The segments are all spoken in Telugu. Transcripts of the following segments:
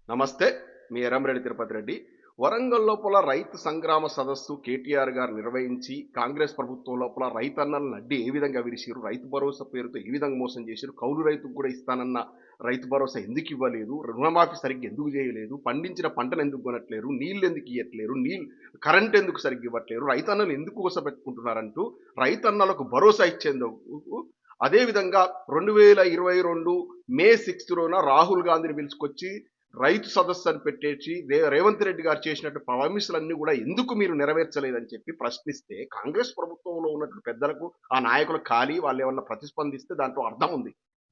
నమస్తే. మీ ఎర్రంరెడ్డి తిరుపతి రెడ్డి. వరంగల్ లోపల రైతు సంగ్రామ సదస్సు కేటీఆర్ గారు నిర్వహించి కాంగ్రెస్ ప్రభుత్వం లోపల రైతన్నలను అడ్డి ఏ విధంగా విరిసిరు, రైతు భరోసా పేరుతో ఏ విధంగా మోసం చేసిరు, కౌలు రైతుకు కూడా ఇస్తానన్న రైతు భరోసా ఎందుకు ఇవ్వలేదు, రుణమాఫీ సరిగ్గా ఎందుకు చేయలేదు, పండించిన పంటను ఎందుకు కొనట్లేరు, నీళ్ళు ఎందుకు ఇవ్వట్లేరు, కరెంట్ ఎందుకు సరిగ్గా ఇవ్వట్లేరు, రైతన్నలు ఎందుకు కోసపెట్టుకుంటున్నారంటూ రైతన్నలకు భరోసా ఇచ్చేందుకు అదేవిధంగా 2022 మే 6 రోజున రాహుల్ గాంధీని పిలుచుకొచ్చి రైతు సదస్సు అని పెట్టేసి రేవంత్ రెడ్డి గారు చేసినట్టు ప్రామిసులన్నీ కూడా ఎందుకు మీరు నెరవేర్చలేదని చెప్పి ప్రశ్నిస్తే కాంగ్రెస్ ప్రభుత్వంలో ఉన్నటువంటి పెద్దలకు ఆ నాయకులు ఖాళీ వాళ్ళు ఏమన్నా ప్రతిస్పందిస్తే దాంట్లో అర్థం ఉంది.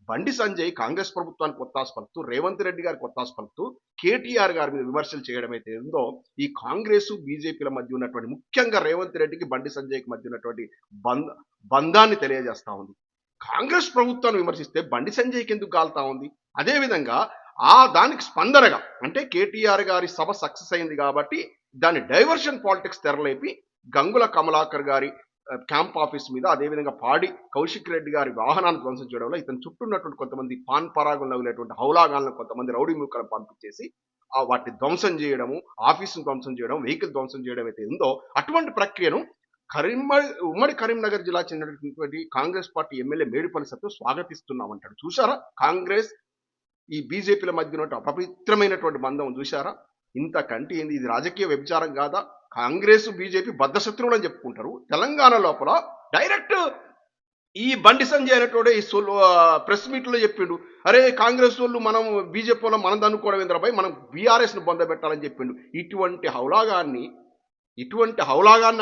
బండి సంజయ్ కాంగ్రెస్ ప్రభుత్వానికి ఒత్తాసు పలుకుతూ రేవంత్ రెడ్డి గారికి ఒత్తాసు పలుకుతూ కేటీఆర్ గారి మీద విమర్శలు చేయడం అయితే ఉందో ఈ కాంగ్రెస్ బీజేపీల మధ్య ఉన్నటువంటి ముఖ్యంగా రేవంత్ రెడ్డికి బండి సంజయ్కి మధ్య ఉన్నటువంటి బంధాన్ని తెలియజేస్తా ఉంది. కాంగ్రెస్ ప్రభుత్వాన్ని విమర్శిస్తే బండి సంజయ్కి ఎందుకు కాలుతా ఉంది? అదేవిధంగా దానికి స్పందనగా అంటే కేటీఆర్ గారి సభ సక్సెస్ అయింది కాబట్టి దాన్ని డైవర్షన్ పాలిటిక్స్ తెరలేపి గంగుల కమలాకర్ గారి క్యాంప్ ఆఫీస్ మీద అదేవిధంగా పాడి కౌశిక్ రెడ్డి గారి వాహనాన్ని ధ్వంసం చేయడంలో ఇతను చుట్టూ ఉన్నటువంటి కొంతమంది పాన్ పరాగులు నవ్వులేటువంటి హౌలాగాలను కొంతమంది రౌడీ మూకలను పంపించేసి వాటిని ధ్వంసం చేయడము, ఆఫీసును ధ్వంసం చేయడం, వెహికల్ ధ్వంసం చేయడం అయితే ఉందో అటువంటి ప్రక్రియను ఉమ్మడి కరీంనగర్ జిల్లా చెందినటువంటి కాంగ్రెస్ పార్టీ ఎమ్మెల్యే మేడిపల్లి సత్యం స్వాగతిస్తున్నామంటాడు. చూసారా కాంగ్రెస్ ఈ బీజేపీల మధ్య ఉన్న అపవిత్రమైనటువంటి బంధం చూశారా? ఇంతకంటే ఏంది? ఇది రాజకీయ వ్యభిచారం కాదా? కాంగ్రెస్ బీజేపీ బద్ధశత్రువులు అని చెప్పుకుంటారు. తెలంగాణ లోపల డైరెక్ట్ ఈ బండి సంజయ్ అనేటోడే ఈ ప్రెస్ మీట్లో చెప్పిండు, అరే కాంగ్రెస్ వాళ్ళు మనం బీజేపీ వాళ్ళు మనం దన్నుకోవడం ఏంద్రపై మనం బీఆర్ఎస్ను పొందబెట్టాలని చెప్పిండు. ఇటువంటి హౌలాగాన్ని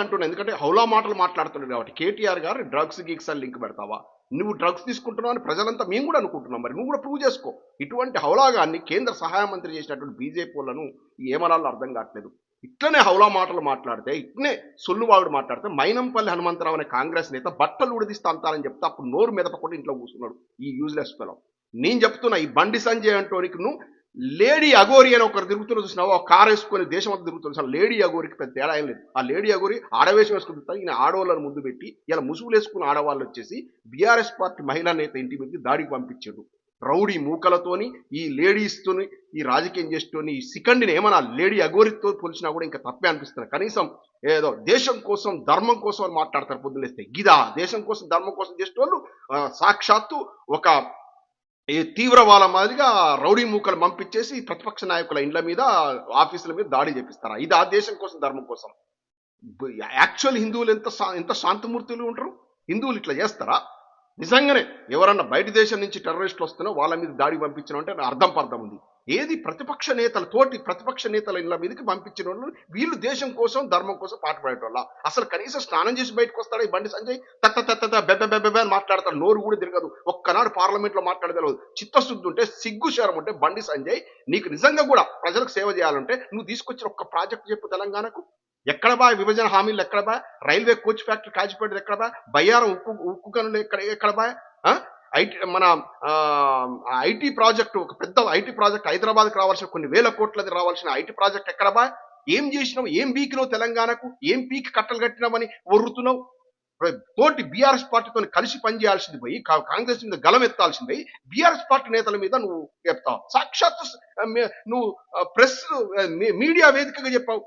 అంటున్నాడు. ఎందుకంటే హౌలా మాటలు మాట్లాడుతున్నాడు కాబట్టి. కేటీఆర్ గారు డ్రగ్స్ గీక్స్ అని లింక్ పెడతావా? నువ్వు డ్రగ్స్ తీసుకుంటున్నావు అని ప్రజలంతా మేము కూడా అనుకుంటున్నాం. మరి నువ్వు కూడా ప్రూవ్ చేసుకో. ఇటువంటి హౌలాగాన్ని కేంద్ర సహాయ మంత్రి చేసినటువంటి బీజేపీ వాళ్ళను ఏమనాలో అర్థం కావట్లేదు. ఇట్లనే హౌలా మాటలు మాట్లాడితే, ఇట్లనే సొల్లువాగుడు మాట్లాడితే మైనంపల్లి హనుమంతరావు అనే కాంగ్రెస్ నేత బట్టలు ఉడిదిస్తా అంతారని చెప్తే అప్పుడు నోరు మెదపకుండా ఇంట్లో కూర్చున్నాడు ఈ యూజ్లెస్ ఫెలో. నేను చెప్తున్నా ఈ బండి సంజయ్ అంటోనికి నువ్వు లేడీ అగోరి అని ఒకరు తిరుగుతున్న చూసినావు, ఒక కారు వేసుకొని దేశం అంతా తిరుగుతున్నా. లేడీ అగోరికి పెద్ద తేడా ఏం లేదు. ఆ లేడీ అగోరి ఆడవేషం వేసుకుంటారు. ఈయన ఆడవాళ్ళని ముందు పెట్టి ఇలా ముసుగులు వేసుకున్న ఆడవాళ్ళు వచ్చేసి బీఆర్ఎస్ పార్టీ మహిళా నేత ఇంటి మీద దాడికి పంపించాడు. రౌడీ మూకలతోని ఈ లేడీస్తోని ఈ రాజకీయం చేస్తూని ఈ సికండిని ఏమన్నా లేడీ అగోరితో పోల్చినా కూడా ఇంకా తప్పే అనిపిస్తుంది. కనీసం ఏదో దేశం కోసం ధర్మం కోసం అని మాట్లాడతారు పొద్దులేస్తే. గిదా దేశం కోసం ధర్మం కోసం చేసేటోళ్ళు సాక్షాత్తు ఒక ఈ తీవ్రవాద మాదిరిగా రౌడీ మూకలు పంపించేసి ప్రతిపక్ష నాయకుల ఇండ్ల మీద ఆఫీసుల మీద దాడి చేపిస్తారా? ఇది ఆ దేశం కోసం ధర్మం కోసం? యాక్చువల్ హిందువులు ఎంత శాంతమూర్తులు ఉంటారు? హిందువులు ఇట్లా చేస్తారా? నిజంగానే ఎవరన్నా బయట దేశం నుంచి టెర్రరిస్టులు వస్తున్నా వాళ్ళ మీద దాడి పంపించడం అంటే అర్థం పర్థం ఉంది. ఏది ప్రతిపక్ష నేతల ఇళ్ళ మీదకి పంపించిన వాళ్ళు వీళ్ళు దేశం కోసం ధర్మం కోసం పాటుపడేటోళ్ళ? అసలు కనీసం స్నానం చేసి బయటకు వస్తాడు ఈ బండి సంజయ్? బెబ్బె అని మాట్లాడతాడు. నోరు కూడా తిరగదు. ఒక్కనాడు పార్లమెంట్ లో మాట్లాడగలదు. చిత్తశుద్ధి ఉంటే, సిగ్గు శరం ఉంటే బండి సంజయ్ నీకు నిజంగా కూడా ప్రజలకు సేవ చేయాలంటే నువ్వు తీసుకొచ్చిన ఒక్క ప్రాజెక్ట్ చెప్పు తెలంగాణకు. ఎక్కడ బా విభజన హామీలు? ఎక్కడ బా రైల్వే కోచ్ ఫ్యాక్టరీ కాచిపెట్టేది? ఎక్కడ బా బయ్యారం ఉక్కు గనులు? ఎక్కడ బా ఐటీ ప్రాజెక్టు, ఒక పెద్ద ఐటీ ప్రాజెక్ట్ హైదరాబాద్కి రావాల్సిన కొన్ని వేల కోట్లది రావాల్సిన ఐటీ ప్రాజెక్ట్ ఎక్కడ బా? ఏం చేసినావు? ఏం పీకినావు తెలంగాణకు? ఏం పీకి కట్టలు కట్టినావని ఒర్రుతున్నావు? తోటి బీఆర్ఎస్ పార్టీతో కలిసి పనిచేయాల్సింది పోయి కాంగ్రెస్ మీద గలం ఎత్తాల్సింది పోయి బీఆర్ఎస్ పార్టీ నేతల మీద నువ్వు చెప్తావు. సాక్షాత్ నువ్వు ప్రెస్ మీడియా వేదికగా చెప్పావు.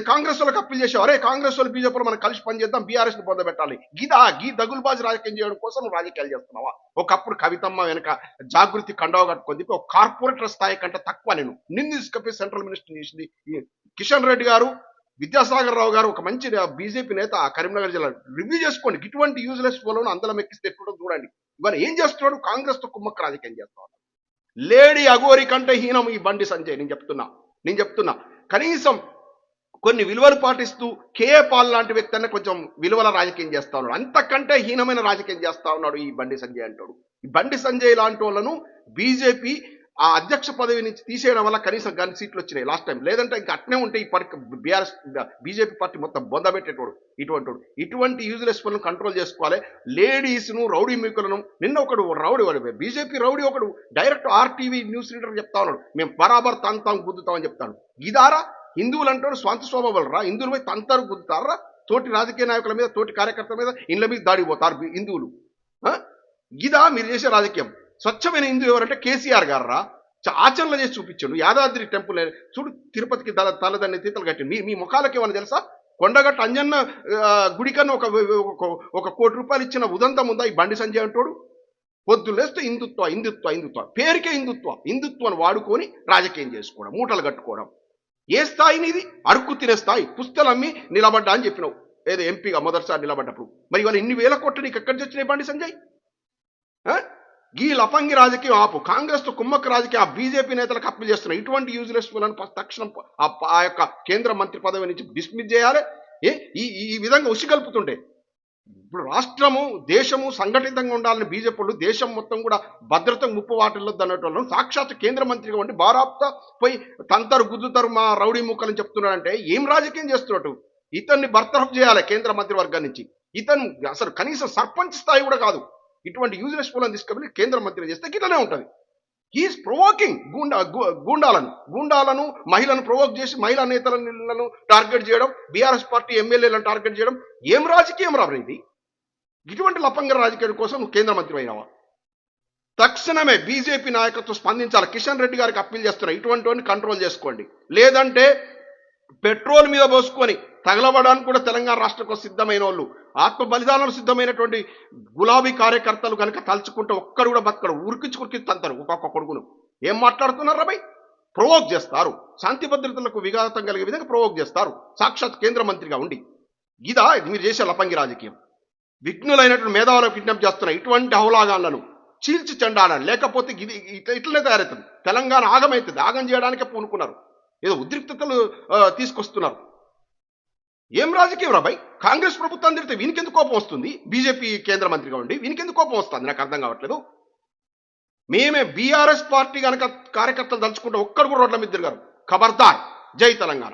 కాంగ్రెస్ వాళ్ళకి అప్పీల్ చేసావు, అరే కాంగ్రెస్ వాళ్ళు బీజేపీలో మనం కలిసి పనిచేద్దాం, బీఆర్ఎస్ ని పొందబెట్టాలి. గీ దగులుబాజు రాజకీయం చేయడం కోసం నువ్వు రాజకీయాలు చేస్తున్నావా? ఒకప్పుడు కవితమ్మ వెనక జాగృతి కండవ కట్టుకుంది ఒక కార్పొరేటర్ స్థాయి కంటే తక్కువ నిన్ను తీసుకపోయి సెంట్రల్ మినిస్టర్ చేసింది కిషన్ రెడ్డి గారు, విద్యాసాగర్ రావు గారు, ఒక మంచి బీజేపీ నేత కరీంనగర్ జిల్లా. రివ్యూ చేసుకోండి. ఇటువంటి యూజ్లెస్ ఫోన్లను అందరం ఎక్కిస్తే ఎట్లుంటో చూడండి. ఇవాళ ఏం చేస్తున్నాడు? కాంగ్రెస్ తో కుమ్మక్క రాజకీయం చేస్తున్నాడు. లేడీ అగోరి కంటే హీనం ఈ బండి సంజయ్. నేను చెప్తున్నా కనీసం కొన్ని విలువలు పాటిస్తూ కేఏ పాల్ లాంటి వ్యక్తి అన్న కొంచెం విలువల రాజకీయం చేస్తా ఉన్నాడు. అంతకంటే హీనమైన రాజకీయం చేస్తా ఉన్నాడు ఈ బండి సంజయ్ అంటాడు. ఈ బండి సంజయ్ లాంటి వాళ్ళను బీజేపీ ఆ అధ్యక్ష పదవి నుంచి తీసేయడం వల్ల కనీసం గన్ సీట్లు వచ్చినాయి లాస్ట్ టైం. లేదంటే ఇంకా అట్నే ఉంటే ఈ బీజేపీ పార్టీ మొత్తం బొందబెట్టేటోడు ఇటువంటి యూజ్లెస్ పనులను కంట్రోల్ చేసుకోవాలి. లేడీస్ను రౌడీ మీకులను నిన్న ఒకడు రౌడీ బీజేపీ రౌడీ ఒకడు డైరెక్ట్ ఆర్టీవీ న్యూస్ రీడర్ చెప్తా ఉన్నాడు, మేము బరాబర్ తంతాం గుద్దుతామని చెప్తాడు. ఇదారా హిందువులు అంటారు స్వంత స్వభావాలు రా? హిందువులు పోయి తంతారు గుద్దుతారా? తోటి రాజకీయ నాయకుల మీద, తోటి కార్యకర్తల మీద, ఇండ్ల మీద దాడికి పోతారు హిందువులు. ఇదా మీరు చేసే రాజకీయం? స్వచ్ఛమైన హిందూ ఎవరంటే కేసీఆర్ గారు రా. ఆచరణలో చేసి చూపించాడు. యాదాద్రి టెంపుల్ చూడు, తిరుపతికి తలదన్ని తీతలు కట్టిండు. మీ ముఖాలకి ఏమన్నా తెలుసా? కొండగట్టు అంజన్న గుడి కన్నా ఒక కోటి రూపాయలు ఇచ్చిన ఉదంతం ఉందా ఈ బండి సంజయ్ అంటాడు? పొద్దులేస్తే హిందుత్వ హిందుత్వ హిందుత్వ, పేరుకే హిందుత్వాన్ని వాడుకొని రాజకీయం చేసుకోవడం, మూటలు కట్టుకోవడం. ఏ స్థాయిని ఇది? అడుక్కు తినే స్థాయి. పుస్తలు అమ్మి నిలబడ్డా అని చెప్పినావు ఏదో ఎంపీగా మొదటిసారి నిలబడ్డప్పుడు. మరి ఇవాళ ఇన్ని వేల కోట్లు నీకు ఎక్కడి నుంచి వచ్చినాయి బండి సంజయ్? ఈ లఫంగి రాజకీయం ఆపు. కాంగ్రెస్ తో కుమ్మక్క రాజకీయం ఆ బీజేపీ నేతలకు అప్పీల్ చేస్తున్నారు. ఇటువంటి యూజ్లెస్ తక్షణం ఆ యొక్క కేంద్ర మంత్రి పదవి నుంచి డిస్మిస్ చేయాలి. ఈ విధంగా ఉసిగల్పుతుంటే ఇప్పుడు రాష్ట్రము దేశము సంఘటితంగా ఉండాలని బీజేపీ దేశం మొత్తం కూడా భద్రత ముప్పు వాటిల్లొద్దు అన్నట్టు సాక్షాత్ కేంద్ర మంత్రిగా ఉండి బారాప్తా పోయి తంతరు గుద్దుతారు మా రౌడీ ముక్కలని చెప్తున్నాడంటే ఏం రాజకీయం చేస్తున్నట్టు? ఇతన్ని బర్తరఫ్ చేయాలి కేంద్ర మంత్రి వర్గం నుంచి. ఇతను అసలు కనీసం సర్పంచ్ స్థాయి కూడా కాదు. ఇటువంటి యూజ్లెస్ పూలను తీసుకెళ్ళి కేంద్ర మంత్రి చేస్తే ఇట్లనే ఉంటుంది. హీఈస్ ప్రొవోకింగ్ గూండాలను మహిళలను ప్రొవోక్ చేసి మహిళా నేతలను టార్గెట్ చేయడం, బీఆర్ఎస్ పార్టీ ఎమ్మెల్యేలను టార్గెట్ చేయడం. ఏం రాజకీయం రా ఇది? ఇటువంటి లఫంగ రాజకీయం కోసం కేంద్ర మంత్రి అయినావా? తక్షణమే బీజేపీ నాయకత్వం స్పందించాలి. కిషన్ రెడ్డి గారికి అప్పీల్ చేస్తున్నా, ఇటువంటి కంట్రోల్ చేసుకోండి. లేదంటే పెట్రోల్ మీద పోసుకొని తగలబడానికి కూడా తెలంగాణ రాష్ట్రంలో సిద్ధమైన వాళ్ళు, ఆత్మ బలిదానాలు సిద్ధమైనటువంటి గులాబీ కార్యకర్తలు కనుక తలుచుకుంటే ఒక్కడు కూడా బతకడు. ఉరికించి తంతారు ఒక్కొక్క కొడుకును. ఏం మాట్లాడుతున్నారు రాబాయ్? ప్రొవోక్ చేస్తారు. శాంతి భద్రతలకు విఘాతం కలిగే విధంగా ప్రొవోక్ చేస్తారు సాక్షాత్ కేంద్ర మంత్రిగా ఉండి. ఇదా ఇది మీరు చేసే లఫంగి రాజకీయం? విఘ్నులైనటువంటి మేధావులకు విజ్ఞప్తి చేస్తున్న ఇటువంటి అవలాగాలను చీల్చి చెండాలని, లేకపోతే ఇది ఇట్లనే తయారవుతుంది. తెలంగాణ ఆగమవుతుంది. ఆగం చేయడానికే పూనుకున్నారు. ఏదో ఉద్రిక్తతలు తీసుకొస్తున్నారు. ఏం రాజకీయం రాబాయ్? కాంగ్రెస్ ప్రభుత్వం తిరిగితే వీనికెందుకు కోపం వస్తుంది? బీజేపీ కేంద్ర మంత్రిగా ఉండి వీనికెందుకు కోపం వస్తుంది? నాకు అర్థం కావట్లేదు. మేమే బీఆర్ఎస్ పార్టీ కనుక కార్యకర్తలు తలుచుకుంటే ఒక్కడు కూడా రోడ్ల మీద తిరిగారు. ఖబర్దార్. జై తెలంగాణ.